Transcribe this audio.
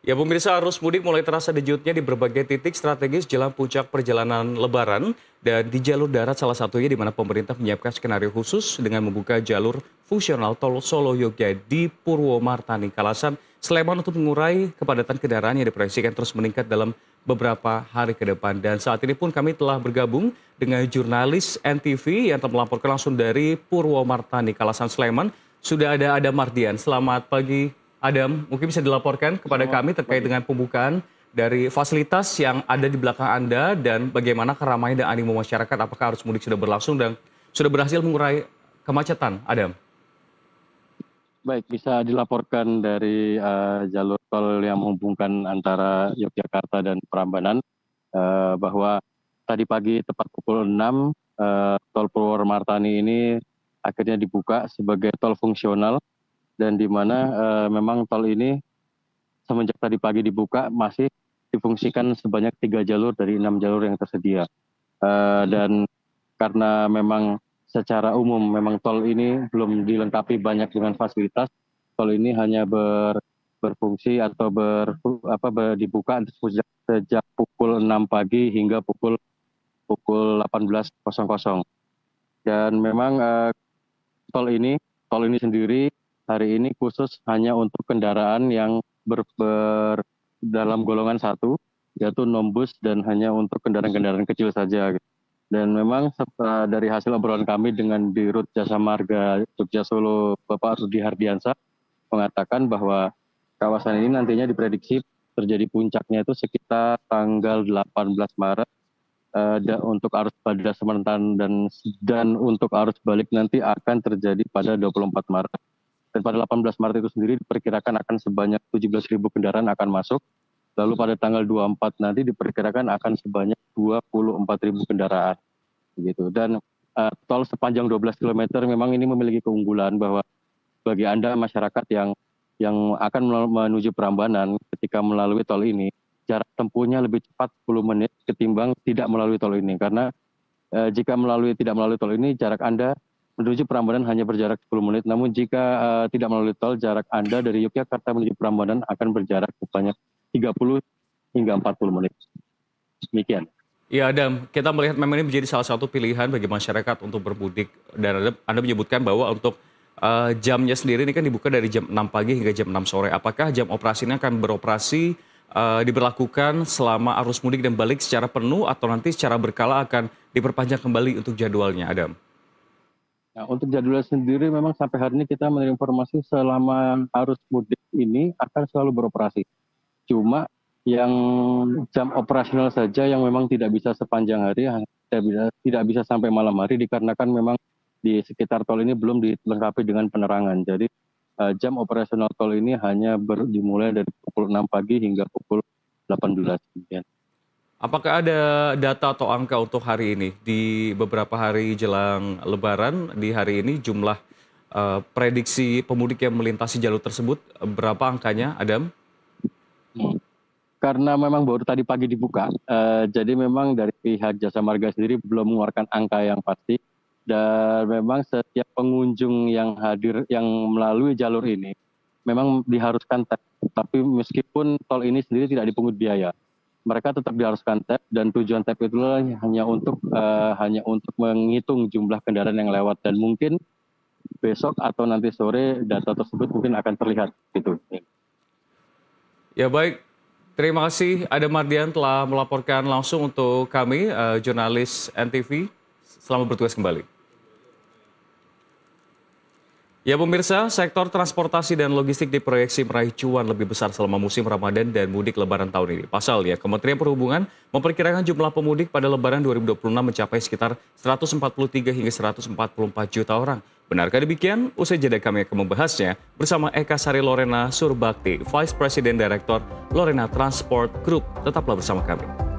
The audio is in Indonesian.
Ya pemirsa, arus mudik mulai terasa dejutnya di berbagai titik strategis jelang puncak perjalanan Lebaran dan di jalur darat salah satunya di mana pemerintah menyiapkan skenario khusus dengan membuka jalur fungsional tol Solo Yogyakarta di Purwomartani, Kalasan, Sleman untuk mengurai kepadatan kendaraan yang diproyeksikan terus meningkat dalam beberapa hari ke depan. Dan saat ini pun kami telah bergabung dengan jurnalis NTV yang telah melaporkan langsung dari Purwomartani, Kalasan, Sleman. Sudah ada Adam Mardian. Selamat pagi, Adam, mungkin bisa dilaporkan kepada Selamat kami terkait pagi. dengan pembukaan dari fasilitas yang ada di belakang Anda dan bagaimana keramaian dan animo masyarakat, apakah arus mudik sudah berlangsung dan sudah berhasil mengurai kemacetan, Adam? Baik, bisa dilaporkan dari jalur tol yang menghubungkan antara Yogyakarta dan Prambanan bahwa tadi pagi tepat pukul 6 tol Purwomartani ini akhirnya dibuka sebagai tol fungsional dan di mana memang tol ini semenjak tadi pagi dibuka masih difungsikan sebanyak 3 jalur dari 6 jalur yang tersedia. Dan karena memang secara umum memang tol ini belum dilengkapi banyak dengan fasilitas, tol ini hanya berfungsi atau dibuka sejak pukul 6 pagi hingga pukul 18.00. Dan memang tol ini sendiri hari ini khusus hanya untuk kendaraan yang dalam golongan satu, yaitu non-bus dan hanya untuk kendaraan-kendaraan kecil saja. Dan memang dari hasil obrolan kami dengan Dirut Jasa Marga Jogja Solo, Bapak Rudi Hardiansah, mengatakan bahwa kawasan ini nantinya diprediksi terjadi puncaknya itu sekitar tanggal 18 Maret untuk arus pada sementan dan untuk arus balik nanti akan terjadi pada 24 Maret. Dan pada 18 Maret itu sendiri diperkirakan akan sebanyak 17.000 kendaraan akan masuk. Lalu pada tanggal 24 nanti diperkirakan akan sebanyak 24.000 kendaraan. Gitu. Dan tol sepanjang 12 km memang ini memiliki keunggulan bahwa bagi Anda masyarakat yang akan menuju Prambanan ketika melalui tol ini, jarak tempuhnya lebih cepat 10 menit ketimbang tidak melalui tol ini. Karena jika tidak melalui tol ini, jarak Anda menuju Prambanan hanya berjarak 10 menit. Namun jika tidak melalui tol, jarak Anda dari Yogyakarta menuju Prambanan akan berjarak sebanyak 30 hingga 40 menit. Demikian. Ya Adam, kita melihat memang ini menjadi salah satu pilihan bagi masyarakat untuk bermudik dan Anda menyebutkan bahwa untuk jamnya sendiri ini kan dibuka dari jam 6 pagi hingga jam 6 sore. Apakah jam operasinya akan beroperasi diberlakukan selama arus mudik dan balik secara penuh atau nanti secara berkala akan diperpanjang kembali untuk jadwalnya, Adam? Nah, untuk jadwal sendiri memang sampai hari ini kita menerima informasi selama arus mudik ini akan selalu beroperasi. Cuma yang jam operasional saja yang memang tidak bisa sepanjang hari, tidak bisa sampai malam hari dikarenakan memang di sekitar tol ini belum dilengkapi dengan penerangan. Jadi jam operasional tol ini hanya dimulai dari pukul 6 pagi hingga pukul 18. Apakah ada data atau angka untuk hari ini? Di beberapa hari jelang Lebaran, di hari ini jumlah prediksi pemudik yang melintasi jalur tersebut, berapa angkanya, Adam? Hmm. Karena memang baru tadi pagi dibuka, jadi memang dari pihak Jasa Marga sendiri belum mengeluarkan angka yang pasti. Dan memang setiap pengunjung yang hadir yang melalui jalur ini memang diharuskan tap. Tapi meskipun tol ini sendiri tidak dipungut biaya, mereka tetap diharuskan tap dan tujuan tap itulah hanya untuk menghitung jumlah kendaraan yang lewat dan mungkin besok atau nanti sore data tersebut mungkin akan terlihat gitu. Ya baik, terima kasih Adam Mardian telah melaporkan langsung untuk kami, jurnalis NTV. Selamat bertugas kembali. Ya pemirsa, sektor transportasi dan logistik diproyeksi meraih cuan lebih besar selama musim Ramadan dan mudik Lebaran tahun ini. Pasalnya, Kementerian Perhubungan memperkirakan jumlah pemudik pada Lebaran 2026 mencapai sekitar 143 hingga 144 juta orang. Benarkah demikian? Usai jeda kami akan membahasnya bersama Eka Sari Lorena Surbakti, Vice President Director Lorena Transport Group. Tetaplah bersama kami.